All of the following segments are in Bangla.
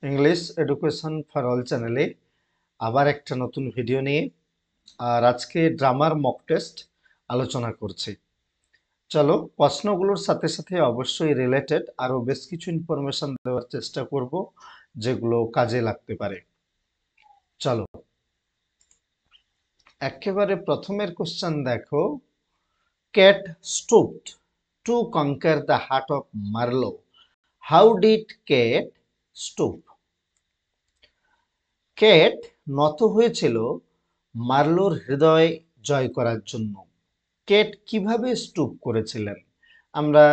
ইংলিশ এডুকেশন ফর অল চ্যানেলে আবার একটা নতুন ভিডিও নিয়ে আর আজকে ড্রামার মক টেস্ট আলোচনা করছি। চলো প্রশ্নগুলোর সাথে সাথে অবশ্যই রিলেটেড আরো বেশ কিছু ইনফরমেশন দেওয়ার চেষ্টা করব যেগুলো কাজে লাগতে পারে। চলো একেবারে প্রথমের কোশ্চেন দেখো, Kate stooped to conquer the heart of Marlowe. How did Kate stoop? Kate নত হয়েছিল মার্লোর হৃদয় জয় করার জন্য। কেট কিভাবে স্টুপ করেছিলেন? আমরা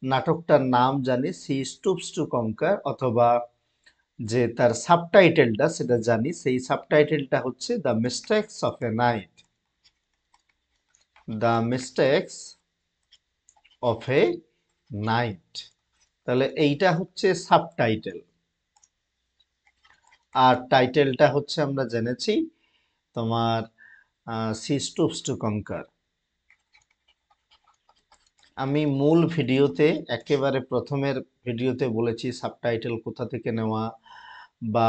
নাটকটার নাম জানি সি স্টুপস টু কনকার, অথবা যে তার সাবটাইটেলটা সেটা জানি, সেই সাবটাইটেলটা হচ্ছে the mistakes of A night. The mistakes of A night, তাহলে এইটা হচ্ছে সাবটাইটেল। আর টাইটেলটা হচ্ছে আমরা জেনেছি তোমার সি স্টুপস টু কনকার। আমি মূল ভিডিওতে একেবারে প্রথমের ভিডিওতে বলেছি সাবটাইটেল কোথা থেকে নেওয়া বা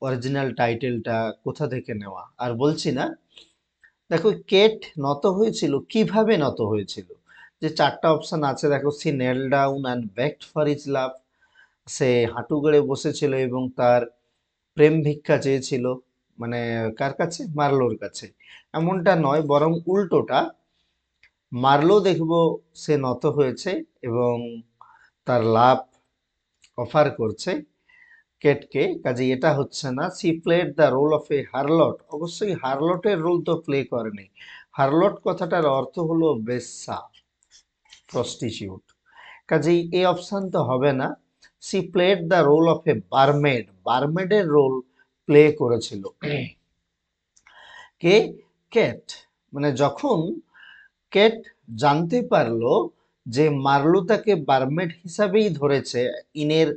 অরিজিনাল টাইটেলটা কোথা থেকে নেওয়া, আর বলছি না। দেখো কেট নত হয়েছিল, কিভাবে নত হয়েছিল? যে চারটা অপশন আছে দেখো, she knelt down and begged for his love, সে হাঁটু গেড়ে বসেছিল এবং তার প্রেম ভিক্ষা চেয়েছিল, মানে কার কাছে? মার্লোর কাছে। এমনটা নয়, বরং উল্টোটা, মার্লো দেখবো সে নত হয়েছে এবং তার লাভ অফার করছে কেটকে, কাজে এটা হচ্ছে না। She played the role of a harlot, অবশ্যই হারলটের রোল তো প্লে করেনি। হারলট কথাটার অর্থ হলো বেশ্যা, প্রস্টিটিউট, কাজেই এই অপশন তো হবে না। She played the role of a barmaid, বারমেডের রোল প্লে করেছিল কে? কেট। মানে যখন কেট জানতে পারলো যে মার্লো তাকে বারমেড হিসাবেই ধরেছে ইনের,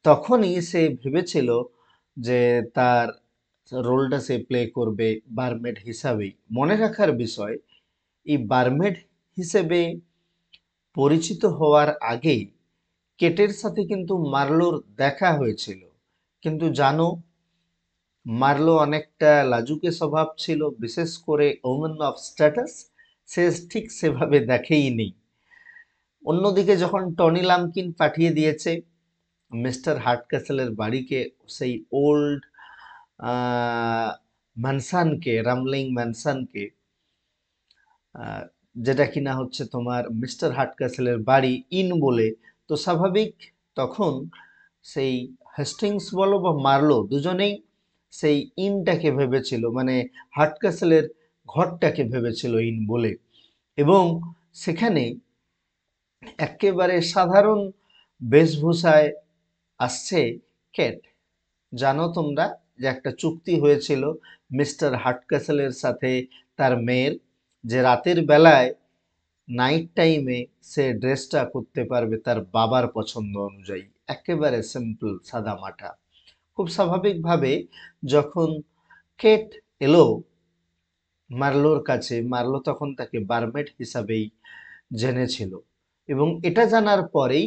তখনই সে ভেবেছিল যে তার রোলটা সে প্লে করবে বারমেড হিসাবেই। মনে রাখার বিষয়, এই বারমেড হিসেবে পরিচিত হওয়ার আগে কেটের সাথে কিন্তু মার্লোর দেখা হয়েছিল, কিন্তু জানো মার্লো অনেকটা লাজুকে স্বভাব ছিল, বিশেষ করে ওমেন অফ স্ট্যাটাস, সে ঠিক সেভাবে দেখেইনি। অন্যদিকে যখন টনি লামকিন পাঠিয়ে দিয়েছে মিস্টার হার্টক্যাসেলের বাড়িকে, সেই ওল্ড ম্যানসানকে, রামলিং ম্যানসানকে, যেটা কিনা হচ্ছে তোমার মিস্টার হার্টক্যাসেলের বাড়ি ইন বলে, তো স্বাভাবিক তখন সেই হেস্টিংস বলো বা মার্লো দুজনেই সেই ইনটাকে ভেবেছিল, মানে হার্টক্যাসেলের ঘরটাকে ভেবেছিল ইন বলে। এবং সেখানে একেবারে সাধারণ বেশভূষায় আসছে কেট। জানো তোমরা যে একটা চুক্তি হয়েছিল মিস্টার হার্টক্যাসেলের সাথে তার মেয়ের, যে রাতের বেলায় নাইট টাইমে সে ড্রেসটা করতে পারবে তার বাবার পছন্দ অনুযায়ী, একেবারে সিম্পল সাদা মাটা। খুব স্বাভাবিকভাবে যখন কেট এলো মার্লোর কাছে, মার্লো তখন তাকে বারমেড হিসাবেই জেনেছিল, এবং এটা জানার পরেই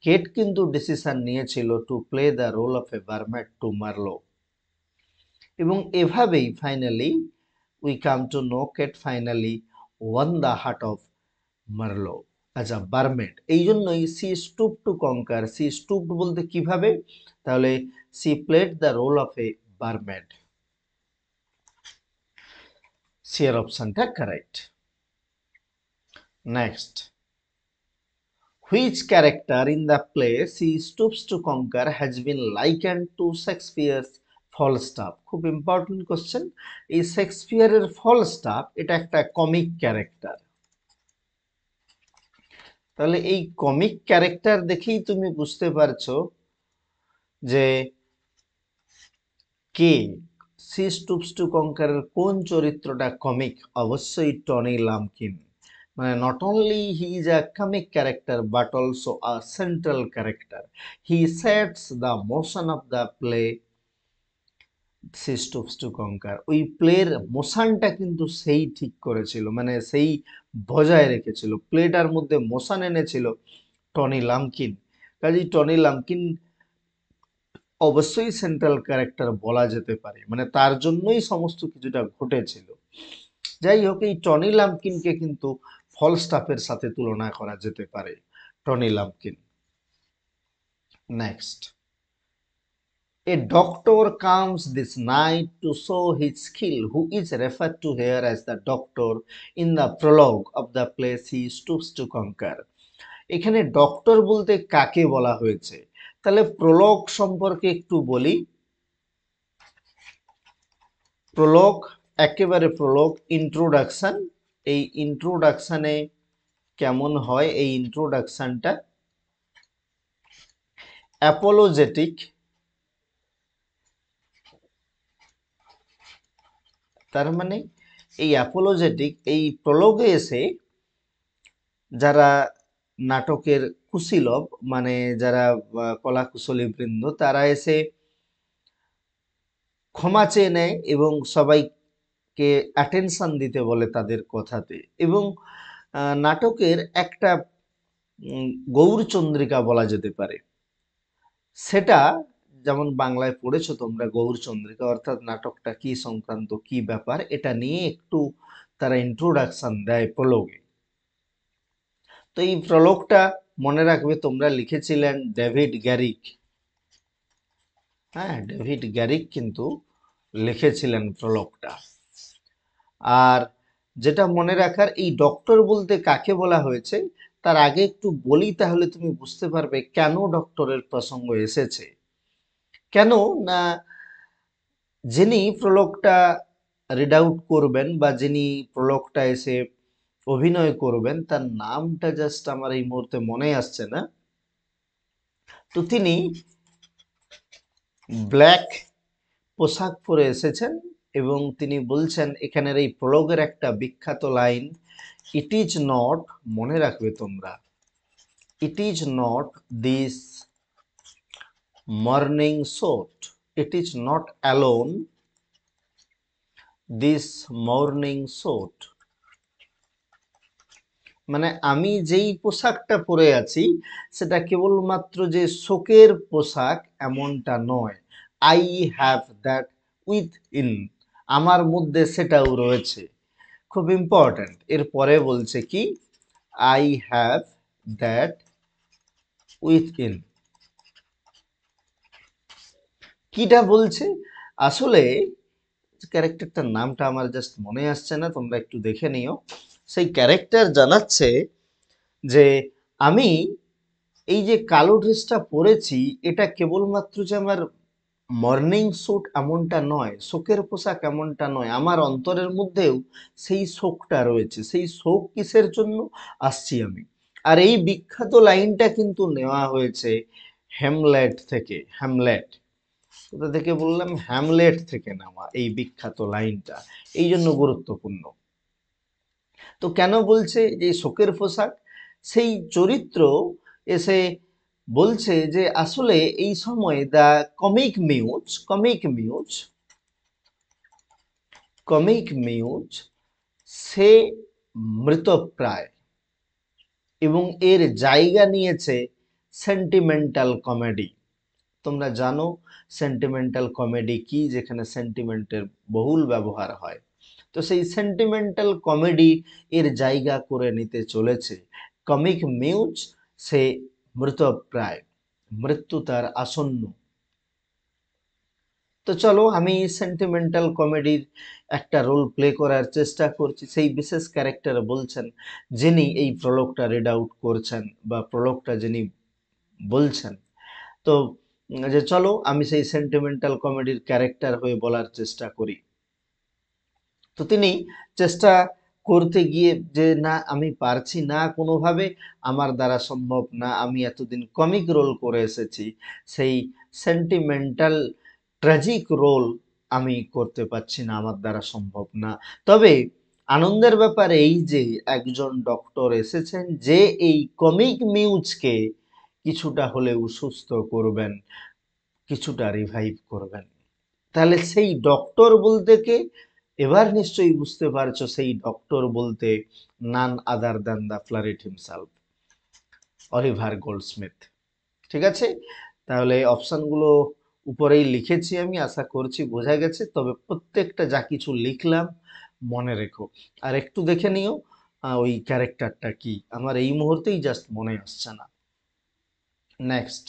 কেট কিন্তু ডিসিশন নিয়েছিল to play the role of a barmaid to Marlowe. এবং এভাবেই finally we came to know Kate finally won the heart of Marlowe as a barmaid. এই জন্যই she stoop to conquer, she stoop বলতে কিভাবে, তাহলে she played the role of a barmaid. C এর অপশনটা correct. Next, which character in the play she stoops to conquer has been likened to Shakespeare's Falstaff? খুব ইম্পর্টেন্ট কোশ্চেন। এই শেক্সপিয়ারের ফলস্টাফ এটা একটা কমিক ক্যারেক্টার, তাহলে এই কমিক ক্যারেক্টার দেখেই তুমি বুঝতে পারছো যে কে সি স্টুপস টু কনকারের কোন চরিত্রটা কমিক, অবশ্যই টনি লামকিন। মানে not only he is a comic character but also a central character, he sets the motion of the play she stoops to conquer. ওই প্লের মোশনটা কিন্তু সেই ঠিক করেছিল, মানে সেই বজায় রেখেছিল, প্লেটার মধ্যে মোশন এনেছিল টনি লামকিন। কাজেই টনি লাম্পকিন অবশ্যই সেন্ট্রাল ক্যারেক্টার বলা যেতে পারে, মানে তার জন্যই সমস্ত কিছুটা ঘটেছিল। যাই হোক, এই টনি লাম্পকিনকে কিন্তু ফলস্টাফের সাথে তুলনা করা যেতে পারে। Tony Lumpkin. Next, a doctor comes this night to show his skill, who is referred to here as the doctor in the prologue of the place he stoops to conquer. এখানে ডক্টর বলতে কাকে বলা হয়েছে? তাহলে প্রলোগ সম্পর্কে একটু বলি। প্রলোগ, একেবারে প্রলোগ, ইন্ট্রোডাকশন। এই ইন্ট্রোডাকশনে কেমন হয়? এই ইন্ট্রোডাকশনটা অ্যাপোলোজেটিক, তার মানে এই অ্যাপোলোজেটিক, এই প্রলোগে এসে যারা নাটকের কুশীলব, মানে যারা কলাকুশলী বৃন্দ, তারা এসে ক্ষমা চেয়ে নেয় এবং সবাইকে অ্যাটেনশন দিতে বলে তাদের কথাতে। এবং নাটকের একটা গৌরচন্দ্রিকা বলা যেতে পারে, সেটা যেমন বাংলায় পড়েছো তোমরা, গৌরচন্দ্রিকা অর্থাৎ নাটকটা কি সংক্রান্ত, কি ব্যাপার, এটা নিয়ে একটু তারা ইন্ট্রোডাকশন দেয় প্রলোগে। তো এই প্রলোগটা মনে রাখবে তোমরা, লিখেছিলেন ডেভিড গ্যারিক। হ্যাঁ, ডেভিড গ্যারিক কিন্তু লিখেছিলেন প্রলোগটা। আর যেটা মনে রাখার, এই ডক্টর বলতে কাকে বলা হয়েছে তার আগে একটু বলি, তাহলে তুমি বুঝতে পারবে কেন ডক্টরের প্রসঙ্গ এসেছে। কেন না, যিনি প্রলোগটা রিড আউট করবেন বা যিনি প্রলোগটা এসে অভিনয় করবেন, তার নামটা জাস্ট আমার এই মুহূর্তে মনে আসছে না। তো তিনি ব্ল্যাক পোশাক পরে এসেছেন এবং তিনি বলছেন এখানের এই প্রলোগের একটা বিখ্যাত লাইন, ইট ইজ নট, মনে রাখবে তোমরা, it is not this morning shot, it is not alone this morning shot. মানে আমি যেই পোশাকটা পরে আছি সেটা কেবলমাত্র যে শোকের পোশাক এমনটা নয়, I have that with in, আমার মধ্যে সেটাও রয়েছে। খুব ইম্পর্ট্যান্ট, এরপরে বলছে কি, I have that with in. কিটা বলছে? আসলে ক্যারেক্টারটার নামটা আমার জাস্ট মনে আসছে না, তোমরা একটু দেখে নিও। সেই ক্যারেক্টার জানাচ্ছে যে আমি এই যে কালো ড্রেসটা পরেছি, এটা কেবলমাত্র যে আমার মর্নিং স্যুট এমনটা নয়, শোকের পোশাক এমনটা নয়, আমার অন্তরের মধ্যেও সেই শোকটা রয়েছে। সেই শোক কিসের জন্য আসছি আমি? আর এই বিখ্যাত লাইনটা কিন্তু নেওয়া হয়েছে হ্যামলেট থেকে। হ্যামলেট কোথা থেকে বললাম? হ্যামলেট থেকে নেওয়া এই বিখ্যাত লাইনটা, এই জন্য গুরুত্বপূর্ণ। তো কেন বলছে যে শোকের পোশাক? সেই চরিত্র এসে বলছে যে আসলে এই সময় দ্য কমিক মিউজ সে মৃতপ্রায় এবং এর জায়গা নিয়েছে সেন্টিমেন্টাল কমেডি। তোমরা জানো সেন্টিমেন্টাল কমেডি কি, যেখানে সেন্টিমেন্টের বহুল ব্যবহার হয়। তো সেই সেন্টিমেন্টাল কমেডি এর জায়গা করে নিতে চলেছে কমিক মিউজ সে মৃতপ্রায়, মৃত্যু তার আসন্ন। তো চলো আমি সেন্টিমেন্টাল কমেডির একটা রোল প্লে করার চেষ্টা করছি। সেই বিশেষ ক্যারেক্টার বলছেন যিনি এই প্রলোগটা রিড আউট করছেন বা প্রলোগটা যিনি বলছেন। তো যে চলো আমি সেই সেন্টিমেন্টাল কমেডির ক্যারেক্টার হয়ে বলার চেষ্টা করি। তো তিনি চেষ্টা করতে গিয়ে যে না আমি পারছি না, কোনোভাবে আমার দ্বারা সম্ভব না, আমি এতদিন কমিক রোল করে এসেছি, সেই সেন্টিমেন্টাল ট্র্যাজিক রোল আমি করতে পারছি না, আমার দ্বারা সম্ভব না। তবে আনন্দের ব্যাপার এই যে একজন ডক্টর এসেছেন যে এই কমিক মিউজকে কিছুটা হলেও সুস্থ করবেন, কিছুটা রিভাইভ করবেন। তাহলে সেই ডক্টর বলতে কে? এবার নিশ্চয়ই বুঝতে পারছো, সেই ডক্টর বলতে none other than the planet himself, Oliver Goldsmith. ঠিক আছে, তাহলে অপশনগুলো উপরেই লিখেছি, আমি আশা করছি বোঝা গেছে। তবে প্রত্যেকটা যা কিছু লিখলাম মনে রেখো, আর একটু দেখে নিও ওই ক্যারেক্টারটা কি, আমার এই মুহূর্তেই জাস্ট মনে আসছে না। Next,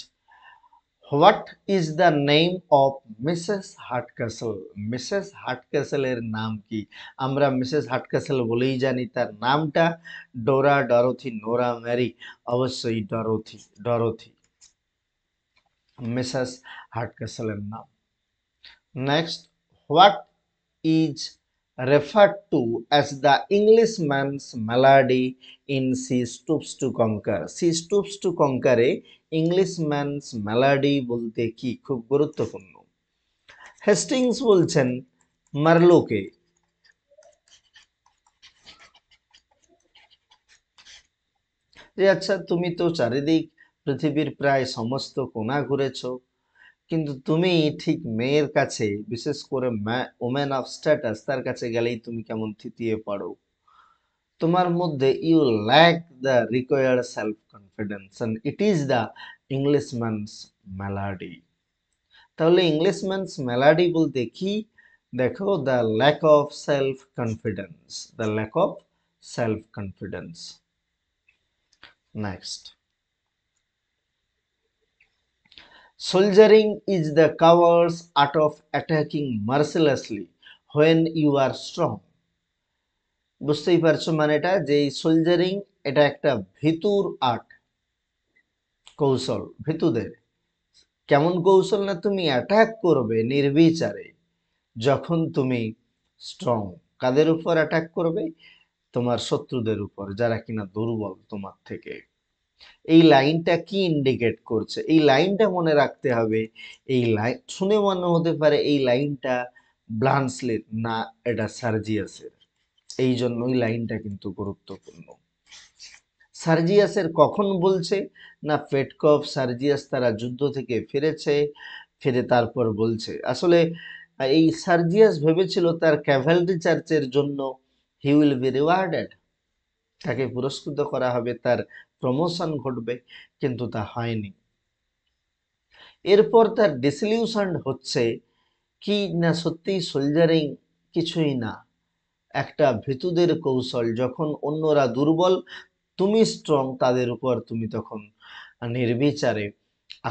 what is the name of Mrs Hardcastle? Mrs হার্টক্যাসেলের নাম কি? আমরা মিসেস হার্টক্যাসেল বলেই জানি, তার নামটা ডোরা, ডরোথি, নোরা, ম্যারি, অবশ্যই ডরোথি। ডরোথি মিসেস হার্টক্যাসেলের নাম। Next, what is referred to as the Englishman's malady in She Stoops to Conquer? She Stoops to Conquer A ইংলিশম্যানস malady বলতে কি? খুব গুরুত্বপূর্ণ। হেস্টিংস বলছেন মার্লোকে, যে আচ্ছা তুমি তো চারিদিক পৃথিবীর প্রায় সমস্ত কোণা ঘুরেছো, কিন্তু তুমি ঠিক মেয়ের কাছে, বিশেষ করে ওম্যান অফ স্ট্যাটাস, তার কাছে গেলেই তুমি কেমন থিতিয়ে পড়ো, তোমার মধ্যে you lack the required self confidence and it is the Englishman's malady. তাহলে ইংলিশম্যানস মেলাডি বলতে কি? দেখো, the lack of self confidence, the lack of self confidence. Next, soldiering is the coward's art of attacking mercilessly when you are strong. বুঝতেই পারছো মানেটা, যে সোলজারিং এটা একটা ভীতুর আর্ট, কৌশল ভীতুদের। কেমন কৌশল? না, তুমি অ্যাটাক করবে নির্বিচারে যখন তুমি স্ট্রং। কাদের উপর অ্যাটাক করবে? তোমার শত্রুদের উপর, যারা কিনা দুর্বল তোমার থেকে। এই লাইনটা কি ইন্ডিকেট করছে? এই লাইনটা মনে রাখতে হবে। এই লাইন শুনে মনে হতে পারে এই লাইনটা ব্লান্সলির, না, এটা সার্জিয়াসের। এই জন্যই লাইনটা কিন্তু গুরুত্বপূর্ণ। সার্জিয়াসের কখন বলছে? না, পেটকভ, সার্জিয়াস তারা যুদ্ধ থেকে ফিরেছে, ফিরে তারপর বলছে। আসলে এই সার্জিয়াস ভেবেছিল তার ক্যাভালরি চার্চের জন্য হি উইল বি রিওয়ার্ডেড, তাকে পুরস্কৃত করা হবে, তার প্রমোশন ঘটবে, কিন্তু তা হয়নি। এরপর তার ডিসিলিউশন হচ্ছে কি না, সত্যিই সোলজারিং কিছুই না, একটা ভীতুদের কৌশল। যখন অন্যরা দুর্বল, তুমি স্ট্রং, তাদের উপর তুমি তখন নির্বিচারে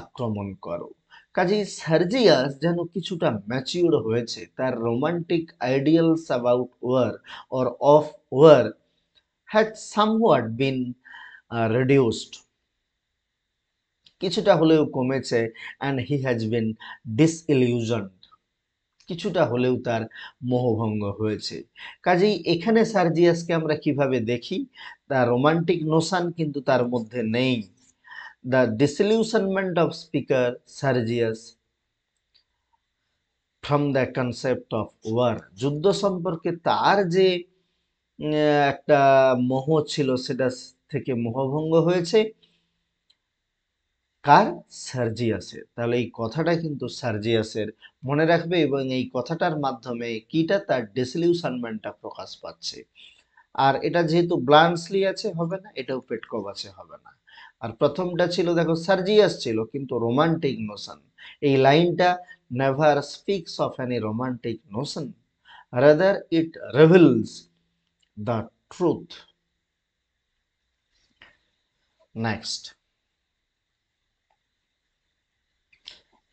আক্রমণ করো। কাজেই সার্জিয়াস যেন কিছুটা ম্যাচিউর হয়েছে, তার romantic ideals about war or of war had somewhat been reduced, কিছুটা হলেও কমেছে, অ্যান্ড হি হ্যাজ বিন ডিসইলিউশনড, কিছুটা হলেও তার মোহভঙ্গ হয়েছে। কাজেই এখানে সার্জিয়াসকে আমরা কিভাবে দেখি? তার রোমান্টিক নোশন কিন্তু তার মধ্যে নেই। The disillusionment of speaker Sergius from the concept of war, যুদ্ধ সম্পর্কে তার যে একটা মোহ ছিল, সেটা থেকে মোহভঙ্গ হয়েছে। কার? সার্জিয়াসের। তাহলে এই কথাটা কিন্তু সার্জিয়াসের, মনে রাখবে। এবং এই কথাটার মাধ্যমে কিটা, তার ডিসিলিউশনমেন্টটা প্রকাশ পাচ্ছে। আর এটা যেহেতু ব্লান্সলি আছে, হবে না, এটাও পেটকভ আছে, হবে না। আর প্রথমটা ছিল, দেখো, সার্জিয়াস ছিল কিন্তু রোমান্টিক নোশন। এই লাইনটা never speaks of any romantic notion, rather it reveals the truth. Next,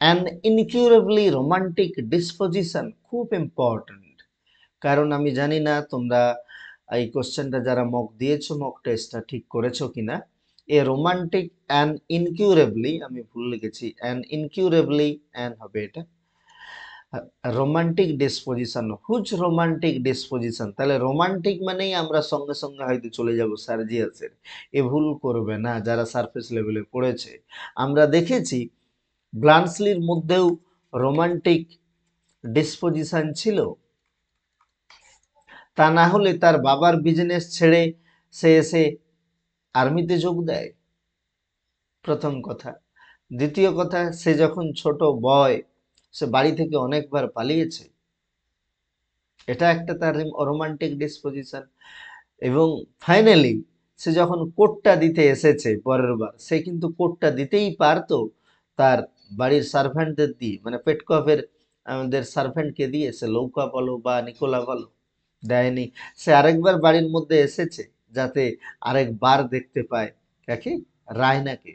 an incurably romantic disposition, খুব ইম্পর্ট্যান্ট। কারণ আমি জানি না তোমরা এই কোশ্চেনটা যারা মক দিয়েছো, মক টেস্টটা ঠিক করেছো কিনা। এ রোমান্টিক অ্যান্ড ইনকিউরেবলি, আমি ভুল লিখেছি, অ্যান্ড ইনকিউরেবলি, অ্যান্ড হবে এটা, romantic disposition. Whose romantic disposition, তাহলে রোমান্টিক মানেই আমরা সঙ্গে সঙ্গে হয়তো চলে যাব সার্জিয়াসের। এ ভুল করবে না যারা সারফেস লেভেলে পড়েছে। আমরা দেখেছি ব্লান্সলির মধ্যেও রোমান্টিক ডিসপোজিশন ছিল, তা না হলে তার বাবার বিজনেস ছেড়ে সে এসে আর্মিতে যোগ দেয়, প্রথম কথা। দ্বিতীয় কথা, সে যখন ছোট বয়, সে বাড়ি থেকে অনেকবার পালিয়েছে, এটা একটা তার রোমান্টিক ডিসপোজিশন। এবং ফাইনালি সে যখন কোটটা দিতে এসেছে পরের বার, সে কিন্তু কোটটা দিতেই পারতো তার বাড়ির সার্ভেন্টদের দিয়ে, মানে পেটকভের আমাদের সার্ভেন্টকে দিয়ে, সে লৌকা বলো বা নিকোলা বলো, দেয়নি। সে আরেকবার বাড়ির মধ্যে এসেছে যাতে আরেকবার দেখতে পায় কাকে, রায়নাকে।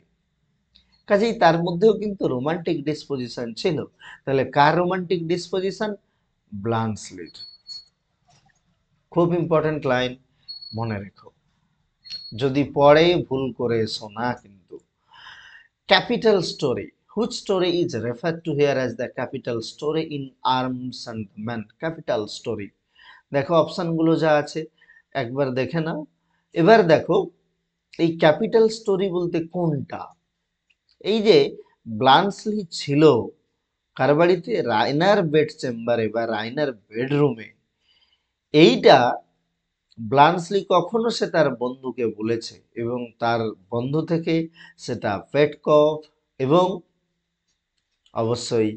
কাজেই তার মধ্যেও কিন্তু রোমান্টিক ডিসপোজিশন ছিল। তাহলে কার রোমান্টিক ডিসপোজিশন? ব্লান্সলির। খুব ইম্পর্টেন্ট লাইন, মনে রেখো, যদি পড়ে ভুল করে এসো না কিন্তু। Capital story, which story is refer to here as the capital story in arms and man? Capital story. দেখো অপশনগুলো যা আছে একবার দেখে নাও। এবার দেখো এই ক্যাপিটাল স্টোরি বলতে কোনটা? এই যে ব্লান্সলি ছিল কার বাড়িতে? রাইনার বেড চেম্বারে বা রাইনার বেডরুমে। এইটা ব্লান্সলি কখনো সে তার বন্ধুকে বলেছে, এবং তার বন্ধু থেকে সেটা পেটকভ এবং অবশ্যই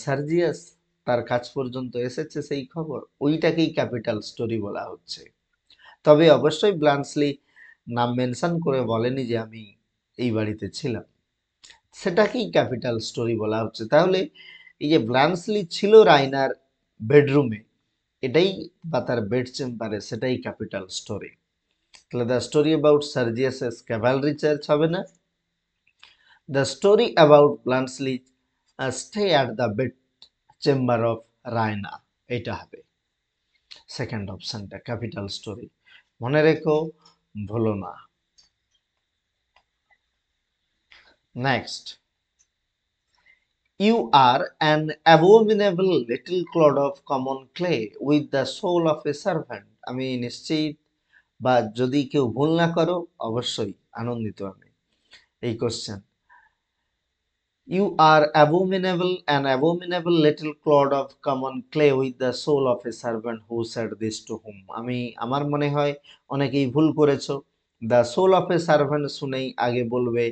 সার্জিয়াস তার কাছ পর্যন্ত এসেছে সেই খবর, ওইটাকেই ক্যাপিটাল স্টোরি বলা হচ্ছে। তবে অবশ্যই ব্লান্সলি নাম মেনশন করে বলেনি যে আমি এই বাড়িতে ছিলাম, সেটাকেই ক্যাপিটাল স্টোরি বলা হচ্ছে। তাহলে এই যে ব্লান্সলি ছিল রাইনার বেডরুমে, এটাই বা তার বেড চেম্বারে, সেটাই ক্যাপিটাল স্টোরি। তাহলে the story about Sergius's cavalry charge হবে না, the story about Bluntschli stay at the bed chamber of Raina, এটা হবে সেকেন্ড অপশনটা, ক্যাপিটাল স্টোরি। মনে রেখো, ভুলো না। Next, you are an abominable little clod of common clay with the soul of a servant. আমি নিশ্চিত, বা যদি কেউ ভুল না করো অবশ্যই আনন্দিত আমি এই question. You are abominable, an abominable little clod of common clay with the soul of a servant who said this to whom? আমার মনে হয় অনেকেই ভুল করেছো। The soul of a servant শুনেই আগে বলবে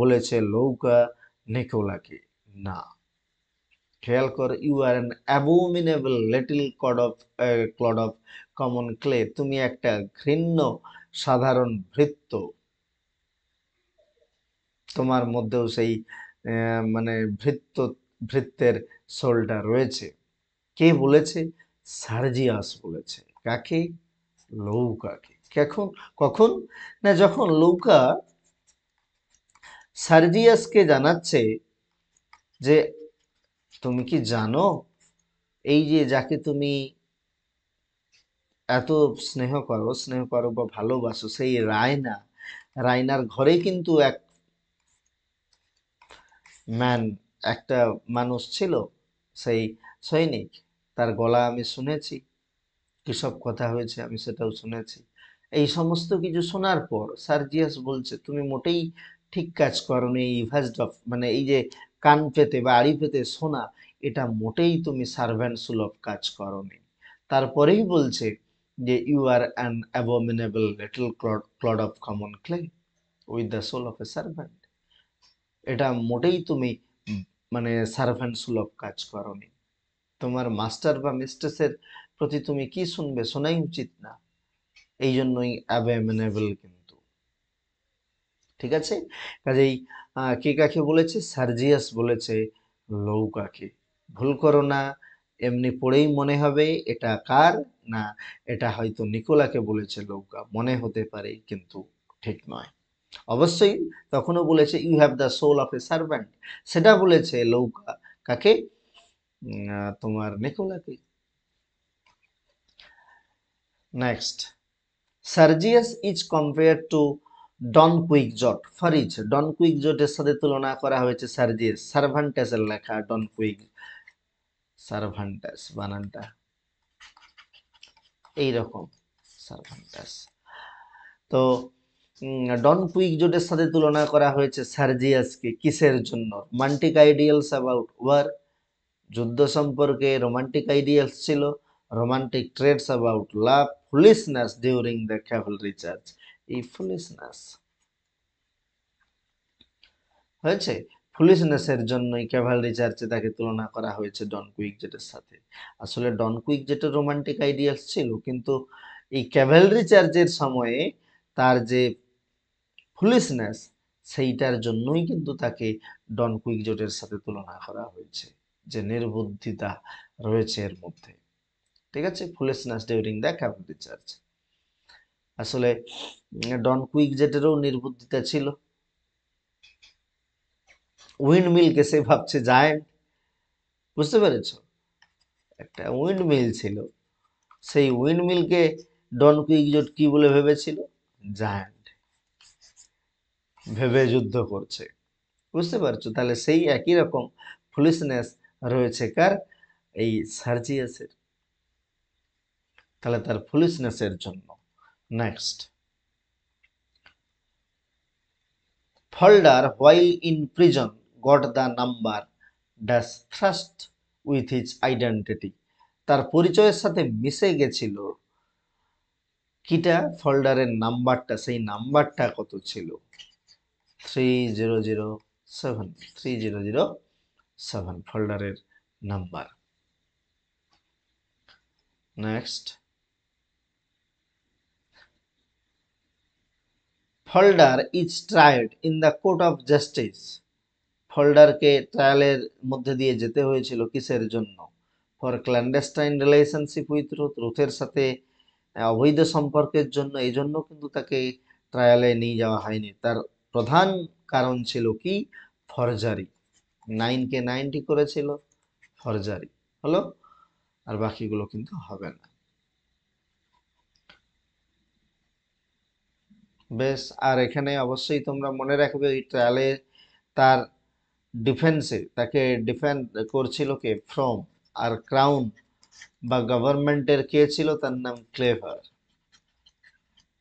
বলেছে লৌকা নিকোলাকে। না, খেয়াল কর, you are an abominable little clod of common clay, তুমি একটা ঘৃণ্য সাধারণ ভৃত্য, তোমার মধ্যেও সেই মানে ভৃত্যের সোলটা রয়েছে। কে বলেছে? সার্জিয়াস বলেছে। কাকে? লৌকাকে। কখন? কখন না, যখন লৌকা সার্জিয়াসকে জানাচ্ছে যে তুমি কি জানো এই যে যাকে তুমি এত স্নেহ করো বা ভালোবাসো, সেই রায়না, রায়নার ঘরে কিন্তু ম্যান একটা মানুষ ছিল, সেই সৈনিক, তার গলা আমি শুনেছি, কিসব কথা হয়েছে আমি সেটাও শুনেছি। এই সমস্ত কিছু শোনার পর সার্জিয়াস বলছে তুমি মোটেই ঠিক কাজ করোনি, এই মানে এই যে কান পেতে বা আড়ি পেতে শোনা, এটা মোটেই তুমি সার্ভেন্ট সুলভ কাজ করোনি। তারপরেই বলছে যে you are an abominable little clod of common clay with the soul of a servant. এটা মোটেই তুমি মানে সার্ভেন্ট সুলভ কাজ করোনি। তোমার মাস্টার বা মিস্ট্রেসের প্রতি তুমি কি শুনবে? শোনাই উচিত না। এই জন্যই অ্যাবোমিনেবল কিন্তু। ঠিক আছে, কাজেই কে কাকে বলেছে? সার্জিয়াস বলেছে লৌকাকে। ভুল করো না, এমনি পড়েই মনে হবে এটা কার না, এটা হয়তো নিকোলাকে বলেছে লৌকা, মনে হতে পারে কিন্তু ঠিক নয়। অবশ্যই তখনও বলেছে you have the soul of a servant, সেটা বলেছে লৌকা কাকে? তোমার নিকোলাকে। Next, Sergius is compare to Don Quixote for each. Don কুইকজটের সাথে তুলনা করা হয়েছে সার্জিয়াস। সার্ভান্টাসের লেখা ডন কুইক, সার্ভান্টাস বানানটা এইরকম, সার্ভান্টাস। তো ডন কুইকজটের সাথে তুলনা করা হয়েছে সার্জিয়াসকে কিসের জন্য? রোমান্টিক আইডিয়ালস অ্যাবাউট ওয়ার, যুদ্ধ সম্পর্কে রোমান্টিক আইডিয়ালস ছিল, romantic traits about love, foolishness during the Cavalry charge. এই ফুলিশনেস হয়েছে, ফুলিশনেসের জন্যই ক্যাভালরি চার্চে তাকে তুলনা করা হয়েছে ডন কুইকজেটের সাথে। আসলে ডন কুইকজেটের রোমান্টিক আইডিয়ালস ছিল, কিন্তু এই ক্যাভালরি চার্চের সময়ে তার যে ফুলিশনেস, সেইটার জন্যই কিন্তু তাকে ডন কুইকজটের সাথে তুলনা করা হয়েছে, যে নির্বুদ্ধিতা রয়েছে এর মধ্যে। ঠিক আছে, ফুলিশনেস ডিউরিং দ্য ক্যাভেলরি চার্জ। আসলে ডন কুইকজটেরও নির্বুদ্ধিতা ছিল। উইন্ডমিলকে সে ভাবছে জায়ান্ট, বুঝতে পেরেছো? একটা উইন্ডমিল ছিল, সেই উইন্ডমিলকে ডন কুইকজট কি বলে ভেবেছিল? জায়ান্ট ভেবে যুদ্ধ করছে, বুঝতে পারছো? তাহলে সেই একই রকম ফুলিশনেস রয়েছে কার? এই সার্জিয়াসের। তাহলে তার ফুলিশনেসের জন্য। Next, Falder while in prison got the number dash thrust with his identity. তার পরিচয়ের সাথে মিশে গেছিল কিটা? ফল্ডারের নাম্বারটা। সেই নাম্বারটা কত ছিল? 3007, 3007 ফল্ডারের number. Next, Falder is tried in the court of justice. ফল্ডারকে ট্রায়ালের মধ্যে দিয়ে যেতে হয়েছিল কিসের জন্য? For clandestine relationship with Ruth, রুথের সাথে অবৈধ সম্পর্কের জন্য। এই জন্য কিন্তু তাকে ট্রায়ালে নিয়ে যাওয়া হয়নি। তার প্রধান কারণ ছিল কি? ফরজারি। 9 কে 90 করেছিল, ফরজারি হলো, আর বাকিগুলো কিন্তু হবে না। বেশ, আর এখানে অবশ্যই তোমরা মনে রাখবে ওই ট্রায়ালে তার ডিফেন্সে তাকে ডিফেন্ড করছিল কে? ফ্রম। আর ক্রাউন বা গভর্নমেন্টের কে ছিল? তার নাম ক্লেভার।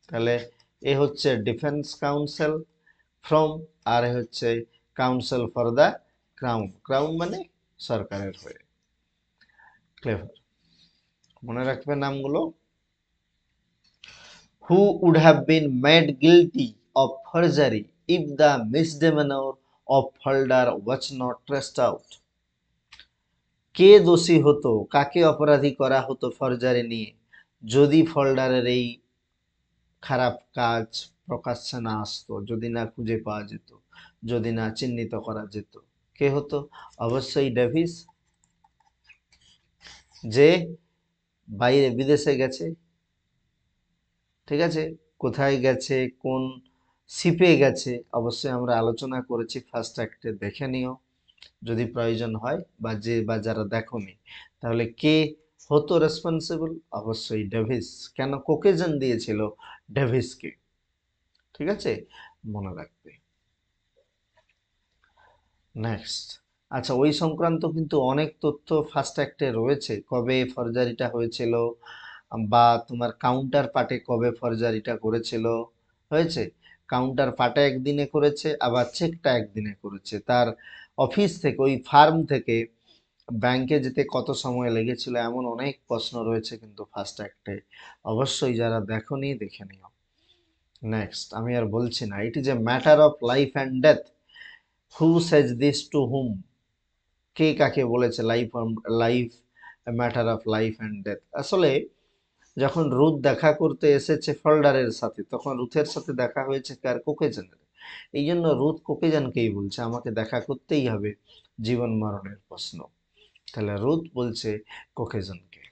তাহলে এ হচ্ছে ডিফেন্স কাউন্সিল ফ্রম, আর এ হচ্ছে council for the crown. Crown মানে সরকারের হয়ে, ক্লেভার। মনে রাখবে নামগুলো। Who would have been made guilty of forgery if the misdemeanor of Fulder was not traced out? কে দোষী হতো, কাকে অপরাধী করা হতো ফরজারি নিয়ে, যদি ফল্ডারের এই খারাপ কাজ প্রকাশ্যে না আসতো, যদি না খুঁজে পাওয়া যেত, যদি না চিহ্নিত করা যেত? কে হতো? অবশ্যই ডেভিস, যে বাইরে বিদেশে গেছে। ঠিক আছে, কোথায় গেছে, কোন শিপে গেছে, অবশ্যই আমরা আলোচনা করেছি ফার্স্ট অ্যাক্টে, দেখে নিও যদি প্রয়োজন হয়, বা যে বা যারা দেখোনি। তাহলে কে হতো রেসপন্সিবল? অবশ্যই ডেভিস। কেন কোকেজন দিয়েছিল ডেভিসকে? ঠিক আছে, মনে রাখবে। নেক্সট, আচ্ছা, ওই সংক্রান্ত কিন্তু অনেক তথ্য ফার্স্ট অ্যাক্টে রয়েছে, কবে ফরজারিটা হয়েছিল, বা তোমার কাউন্টার পার্টে কবে ফরজারিটা করেছিল। হয়েছে, কাউন্টার পার্টে একদিনে করেছে, আবার চেকটা একদিনে করেছে। তার অফিস থেকে, ওই ফার্ম থেকে ব্যাংকে যেতে কত সময় লেগেছিল, এমন অনেক প্রশ্ন রয়েছে কিন্তু ফার্স্ট অ্যাক্টে। অবশ্যই যারা দেখোনি দেখে নিও। নেক্সট, আমি আর বলছি না। It is a matter of life and death. Who says this to whom? কে কাকে বলেছে life life matter of life and death? আসলে যখন রুথ দেখা করতে এসেছে ফল্ডারের সাথে, তখন রুথের সাথে দেখা হয়েছে কার? কোকেজনের। এই জন্য রুথ কোকেজনকেই বলছে আমাকে দেখা করতেই হবে, জীবন মরণের প্রশ্ন। তাহলে রুথ বলছে কোকেজনকে।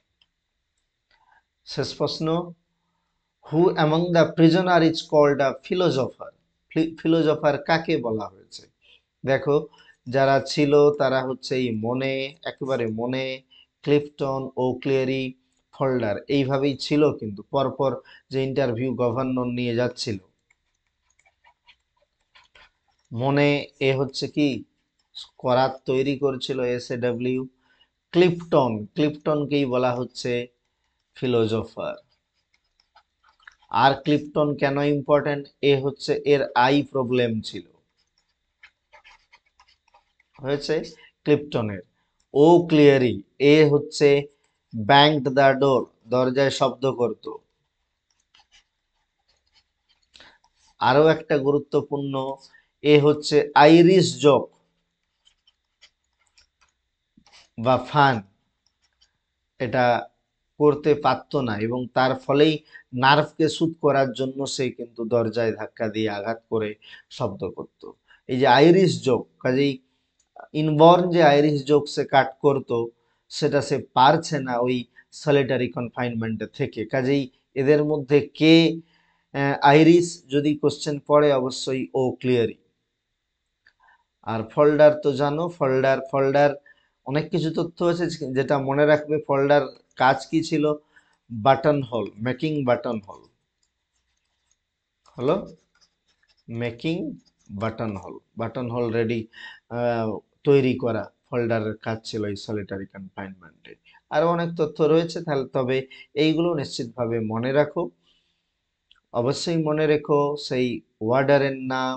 শেষ প্রশ্ন, who among the prisoner is called a philosopher? Philosopher কাকে বলা হয়েছে? দেখো, যারা ছিল তারা হচ্ছে এই মনে, একেবারে মনে, ক্লিফটন ও ক্লিয়ারি, ফল্ডার, এইভাবেই ছিল। কিন্তু পরপর যে ইন্টারভিউ গভর্নর নিয়ে যাচ্ছিল, মনে এ হচ্ছে কি করাত তৈরি করছিল, SAW। ক্লিফটন, ক্লিফটনকেই বলা হচ্ছে ফিলোজফার। আর ক্লিফটন কেন ইম্পর্টেন্ট? এ হচ্ছে এর আই প্রবলেম ছিল, হয়েছে ক্লিফটনের। ও ক্লিয়ারি, এ হচ্ছে ব্যাংকড দ্য ডোর, দরজায় শব্দ করত। আরো একটা গুরুত্বপূর্ণ, এ হচ্ছে আইরিশ জোক বা ফান, এটা করতে পারতো না এবং তার ফলেই নার্ভকে শুধ করার জন্য সে কিন্তু দরজায় ধাক্কা দিয়ে আঘাত করে শব্দ করত। এই যে আইরিশ জোক, কাজেই ইনবর্ন যে আইরিশ জোক সে কাট করতো সেটা সে পারছে না ওই সলিটারি কনফাইনমেন্টে থেকে। কাজেই এদের মধ্যে কে আইরিশ যদি কোশ্চেন পড়ে অবশ্যই ও ক্লিয়ারি। আর ফোল্ডার তো জানো, ফোল্ডার ফোল্ডার অনেক কিছু তথ্য আছে যেটা মনে রাখবে। ফোল্ডার কাজ কি ছিল? Button whole, making button whole হলো, মেকিং বাটন হোল রেডি তৈরি করা ফোল্ডারের কাজ ছিল এই সলিটারি কনফাইনমেন্টে। আরো অনেক তথ্য রয়েছে, তাহলে তবে এইগুলো নিশ্চিতভাবে মনে রাখো। অবশ্যই মনে রেখো সেই ওয়ার্ডারের নাম,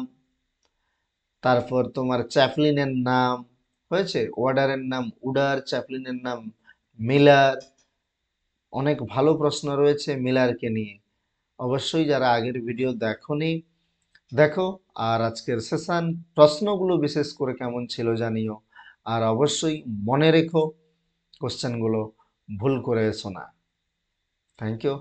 তারপর তোমার চ্যাপলিনের নাম হয়েছে, ওয়ার্ডারের নাম উডার, চ্যাপলিনের নাম মিলার। অনেক ভালো প্রশ্ন রয়েছে মিলারকে নিয়ে। অবশ্যই যারা আগের ভিডিও দেখোনি দেখো। আর আজকের সেশন প্রশ্নগুলো বিশেষ করে কেমন ছিল জানিও। আর অবশ্যই মনে রেখো কোশ্চেনগুলো ভুল করে এসো না। Thank you.